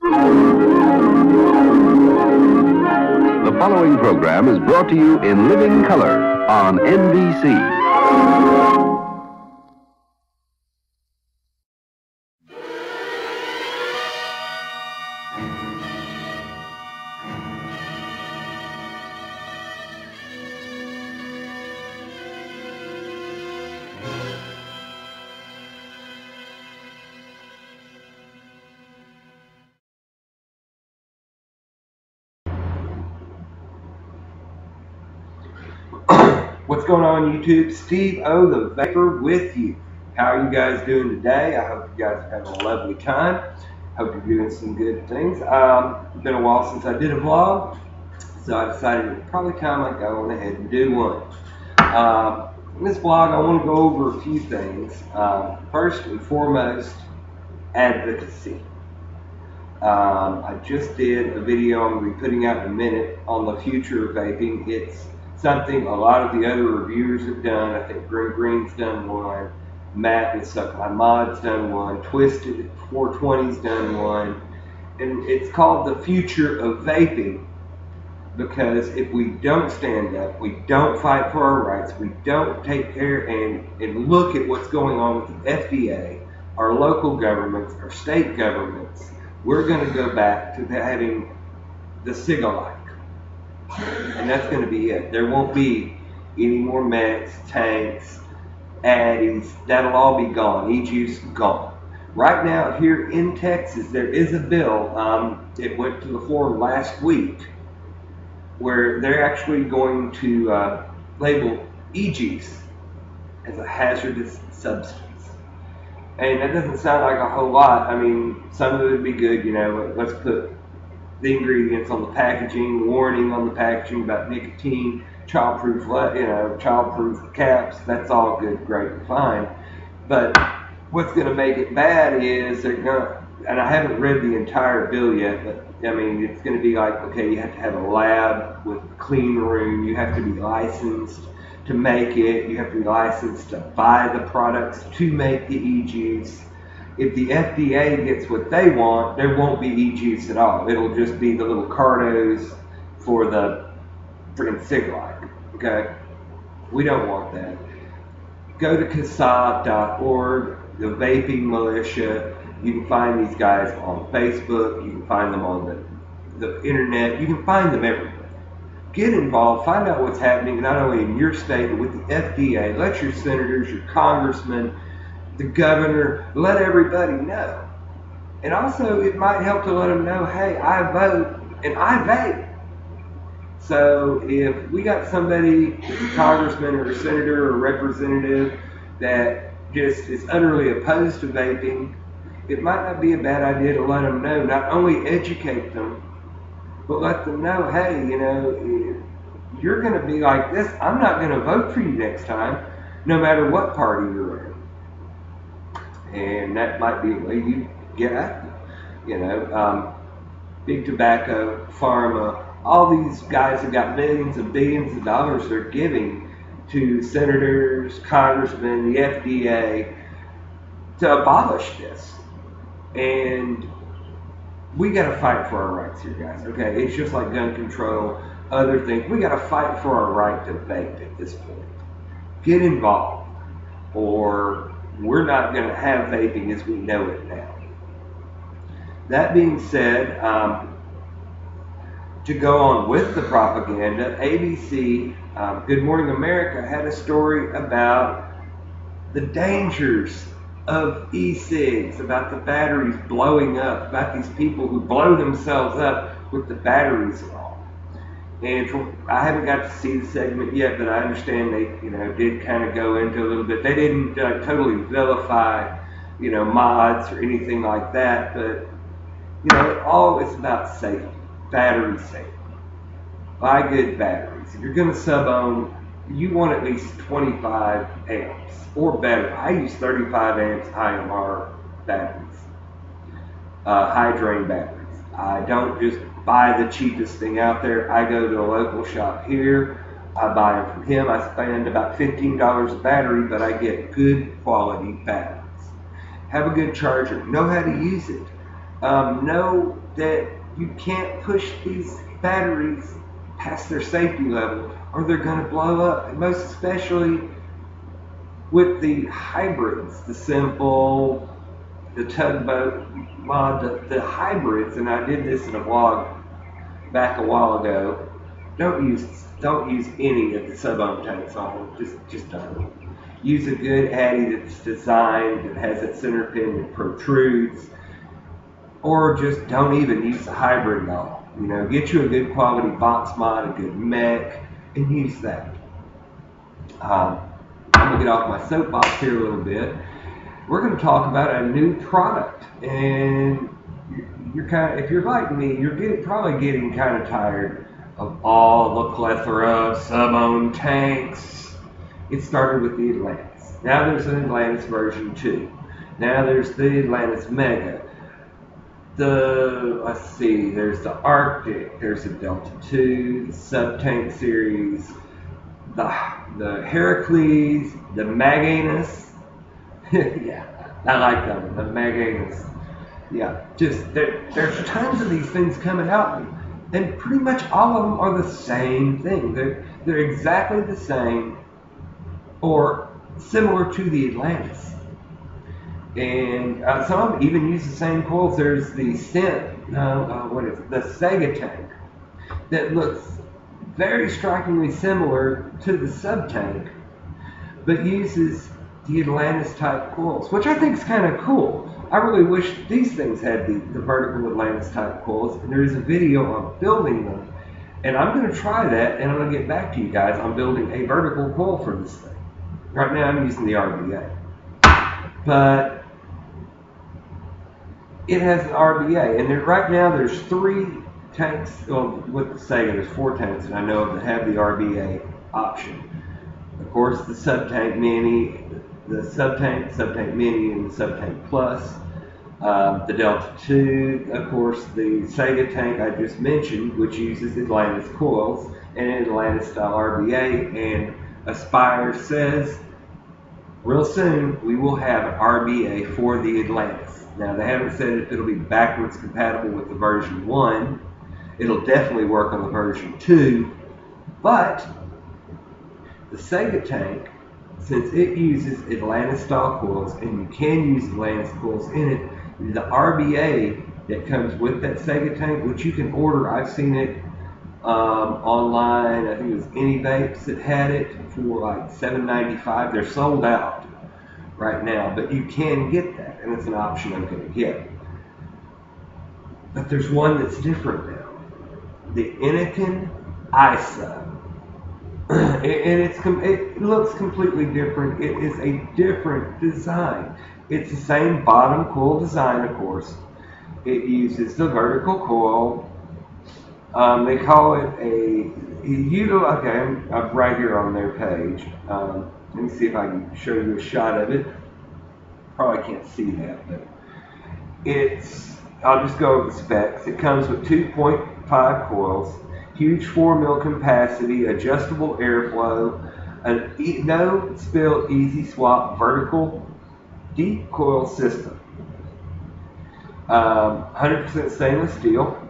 The following program is brought to you in living color on NBC. What's going on, YouTube? Steve O, the Vapor, with you. How are you guys doing today? I hope you guys are having a lovely time. Hope you're doing some good things. It's been a while since I did a vlog, so I decided it's probably time I go on ahead and do one. In this vlog, I want to go over a few things. First and foremost, advocacy. I just did a video I'm going to be putting out in a minute on the future of vaping. It's something a lot of the other reviewers have done. I think Green's done one, Matt and Suck My Mod's done one, Twisted 420's done one, and it's called the future of vaping, because if we don't stand up, we don't fight for our rights, we don't take care and look at what's going on with the FDA, our local governments, our state governments, we're going to go back to having the cig-alike. And that's going to be it. There won't be any more meds, tanks, addies. That'll all be gone. E-juice gone. Right now, here in Texas, there is a bill. It went to the floor last week, where they're actually going to label e-juice as a hazardous substance. And that doesn't sound like a whole lot. I mean, some of it would be good, you know. Let's put the ingredients on the packaging, warning on the packaging about nicotine, childproof, childproof caps. That's all good, great, and fine. But what's going to make it bad is they're going to, and I haven't read the entire bill yet, but I mean, it's going to be like, okay, you have to have a lab with a clean room, you have to be licensed to make it, you have to be licensed to buy the products to make the e-juice. If the FDA gets what they want, there won't be e-juice at all. It'll just be the little cardos for the freaking cig-alike, okay? We don't want that. Go to CASA.org, the Vaping Militia. You can find these guys on Facebook. You can find them on the internet. You can find them everywhere. Get involved. Find out what's happening, not only in your state, but with the FDA. Let your senators, your congressmen, the governor, let everybody know. And also, it might help to let them know, hey, I vote and I vape. So if we got somebody, a congressman or a senator or a representative, that just is utterly opposed to vaping, it might not be a bad idea to let them know, not only educate them, but let them know, hey, you know, you're going to be like this, I'm not going to vote for you next time, no matter what party you're in. And that might be a way you get active. You know, big tobacco, pharma, all these guys have got millions and billions of dollars they're giving to senators, congressmen, the FDA to abolish this. And we got to fight for our rights here, guys. Okay, it's just like gun control, other things. We got to fight for our right to vape at this point. Get involved, or we're not going to have vaping as we know it now. That being said, to go on with the propaganda, ABC, Good Morning America, had a story about the dangers of e-cigs, about the batteries blowing up, about these people who blow themselves up with the batteries and all. And I haven't got to see the segment yet, but I understand they, did kind of go into a little bit. They didn't totally vilify, mods or anything like that, but all it's about safety, battery safety. Buy good batteries. If you're going to sub-ohm, you want at least 25 amps or better. I use 35 amps IMR batteries, high drain batteries. I don't just buy the cheapest thing out there. I go to a local shop here. I buy them from him. I spend about $15 a battery, but I get good quality batteries. Have a good charger. Know how to use it. Know that you can't push these batteries past their safety level or they're going to blow up. And most especially with the hybrids, the simple, the tugboat mod, the hybrids, and I did this in a vlog back a while ago. Don't use any of the sub-ohm tanks on them. Just don't. Use a good Addy that's designed, that has that center pin that protrudes, or just don't even use the hybrid at all. You know, get you a good quality box mod, a good mech, and use that. I'm gonna get off my soapbox here a little bit. We're gonna talk about a new product, and if you're like me, you're probably getting kind of tired of all the plethora of sub-ohm tanks. It started with the Atlantis. Now there's an Atlantis version 2. Now there's the Atlantis Mega. There's the Arctic, there's the Delta 2, the sub-tank series, the Heracles, the Maganus. Yeah, I like that one, the Maganus. Yeah, there's tons of these things coming out, and pretty much all of them are the same thing. They're exactly the same, or similar to the Atlantis. And some of them even use the same coils. There's the the Sega tank that looks very strikingly similar to the sub tank, but uses the Atlantis type coils, which I think is kind of cool. I really wish these things had the vertical Atlantis type coils, and there is a video on building them, and I'm going to try that, and I'm going to get back to you guys on building a vertical coil for this thing. Right now I'm using the RBA, but it has an RBA, and right now there's 3 tanks, well, with the Sega there's 4 tanks that I know of that have the RBA option. Of course, the sub-tank mini, the sub-tank mini, and the sub-tank plus, the Delta 2, of course the Sega tank I just mentioned, which uses Atlantis coils and an Atlantis style RBA, and Aspire says real soon we will have an RBA for the Atlantis. Now, they haven't said if it'll be backwards compatible with the version 1. It'll definitely work on the version 2. But the Sega tank, since it uses Atlantis style coils, and you can use Atlantis coils in it, the RBA that comes with that Sega tank, which you can order, I've seen it online. I think it was Anyvapes that had it for like $7.95. They're sold out right now, but you can get that, and it's an option I'm going to get. But there's one that's different now, the Innokin Isub, and it looks completely different. It is a different design. It's the same bottom coil design, of course. It uses the vertical coil. They call it I'm right here on their page. Let me see if I can show you a shot of it. Probably can't see that, but I'll just go over the specs. It comes with 2.5 coils, huge 4 mil capacity, adjustable airflow, a no spill, easy swap, vertical deep coil system. 100% stainless steel.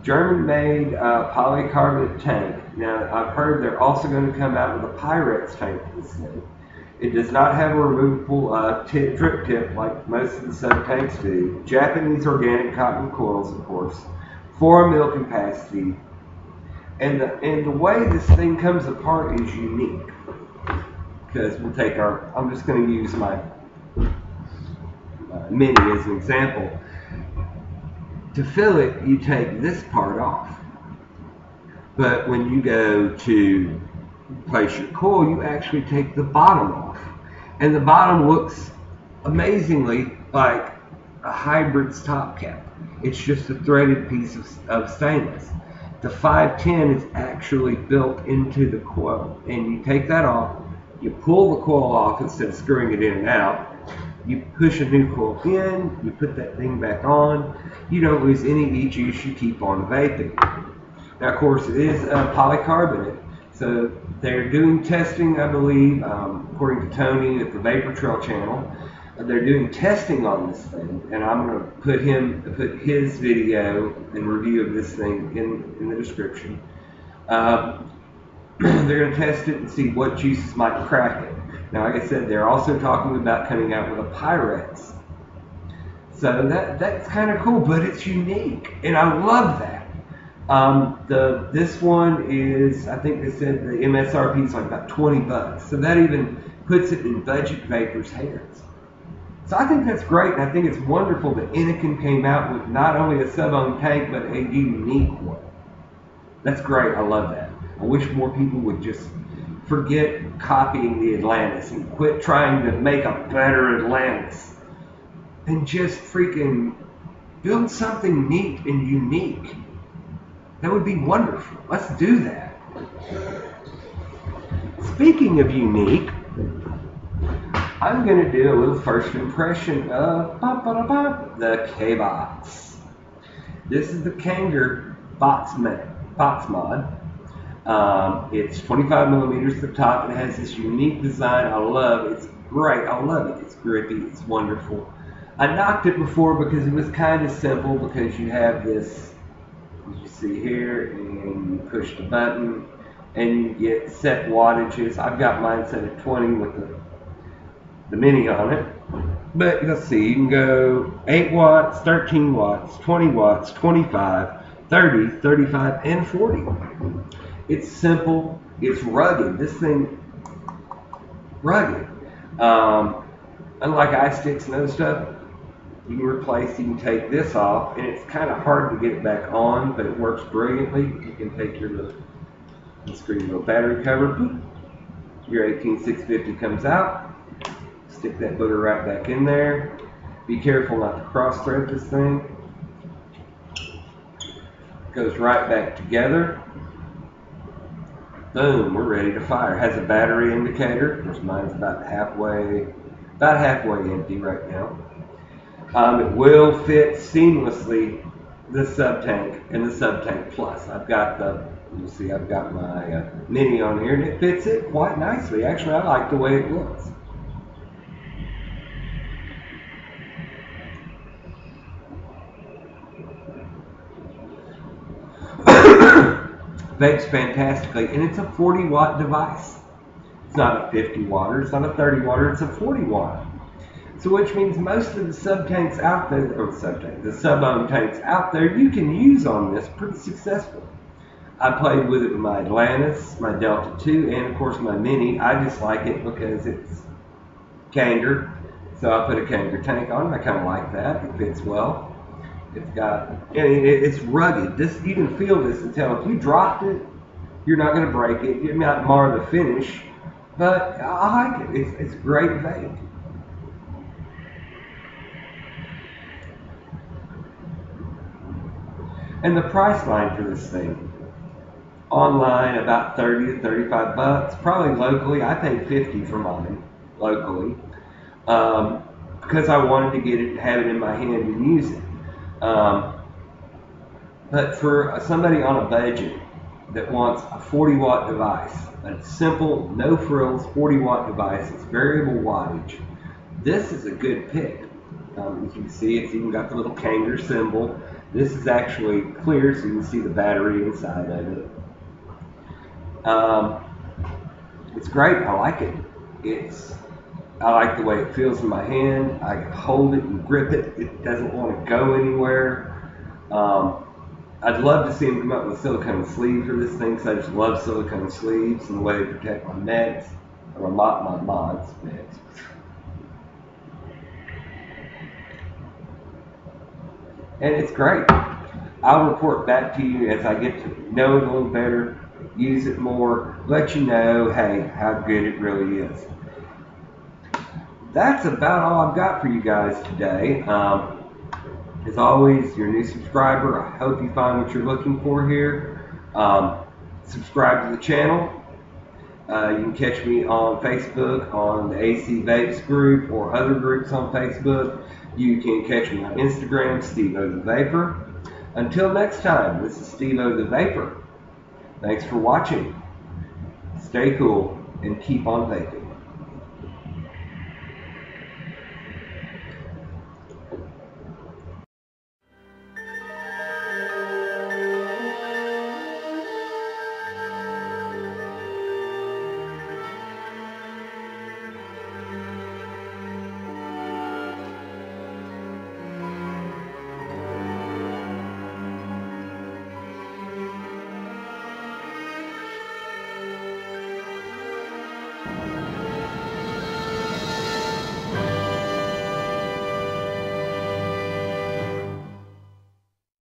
German-made polycarbonate tank. Now, I've heard they're also going to come out with a Pyrex tank for this thing. It does not have a removable drip tip like most of the sub-tanks do. Japanese organic cotton coils, of course. 4 mil capacity. And the way this thing comes apart is unique. Because I'm just going to use my mini as an example. To fill it, you take this part off. But when you go to place your coil, you actually take the bottom off. And the bottom looks amazingly like a hybrid's top cap. It's just a threaded piece of stainless. The 510 is actually built into the coil. And you take that off, you pull the coil off instead of screwing it in and out. You push a new coil in, you put that thing back on. You don't lose any e-juice, you keep on vaping. Now, of course, it is polycarbonate. So they're doing testing, I believe, according to Tony at the Vapor Trail channel. they're doing testing on this thing, and I'm going to put his video and review of this thing in the description. They're going to test it and see what juices might crack it. Now, like I said, they're also talking about coming out with a Pyrex. So that's kind of cool, but it's unique, and I love that. This one is, I think they said the MSRP is like about $20, so that even puts it in budget vapors' hands. So I think that's great, and I think it's wonderful that Innokin came out with not only a sub-ohm tank, but a unique one. That's great. I love that. I wish more people would just forget copying the Atlantis and quit trying to make a better Atlantis and just freaking build something neat and unique. That would be wonderful. Let's do that. Speaking of unique, I'm going to do a little first impression of the KBox. This is the Kanger box mod. It's 25 millimeters at the top. It has this unique design. I love it. It's great. I love it. It's grippy. It's wonderful. I knocked it before because it was kind of simple, because you have this, as you see here, and you push the button and you get set wattages. I've got mine set at 20 with the mini on it. But you'll see, you can go 8 watts, 13 watts, 20 watts, 25, 30, 35, and 40. It's simple. It's rugged. This thing, rugged. Unlike iSticks and other stuff, you can take this off, and it's kind of hard to get it back on, but it works brilliantly. You can take your little battery cover, boop, your 18650 comes out, stick that booger right back in there. Be careful not to cross thread this thing. Goes right back together. Boom, we're ready to fire. It has a battery indicator. Of course, mine's about halfway empty right now. It will fit seamlessly the sub tank and the sub tank plus. I've got my mini on here, and it fits it quite nicely. Actually, I like the way it looks. Vapes fantastically, and it's a 40-watt device. It's not a 50 watt, it's not a 30 watt, it's a 40 watt. So which means most of the sub tanks out there, the sub-ohm tanks out there, you can use on this pretty successfully. I played with it with my Atlantis, my Delta 2, and of course my Mini. I just like it because it's Kanger, so I put a Kanger tank on it. I kind of like that. It fits well. It's rugged. You can feel this and tell if you dropped it, you're not going to break it. You might mar the finish, but I like it. It's great vape. And the price line for this thing, online about 30 to 35 bucks. Probably locally, I paid 50 for mine locally, because I wanted to get it, have it in my hand and use it. But for somebody on a budget that wants a 40-watt device, a simple, no frills 40-watt device, it's variable wattage, this is a good pick. As you can see, it's even got the little Kanger symbol. This is actually clear, so you can see the battery inside of it. It's great. I like it. I like the way it feels in my hand. I can hold it and grip it. It doesn't want to go anywhere. I'd love to see them come up with a silicone sleeve for this thing, because I just love silicone sleeves and the way they protect my meds, or my mods meds. And it's great. I'll report back to you as I get to know it a little better, use it more, let you know, hey, how good it really is. That's about all I've got for you guys today. As always, you're a new subscriber. I hope you find what you're looking for here. Subscribe to the channel. You can catch me on Facebook, on the AC Vapes group, or other groups on Facebook. You can catch me on Instagram, Steve O the Vapor. Until next time, this is Steve O the Vapor. Thanks for watching. Stay cool and keep on vaping.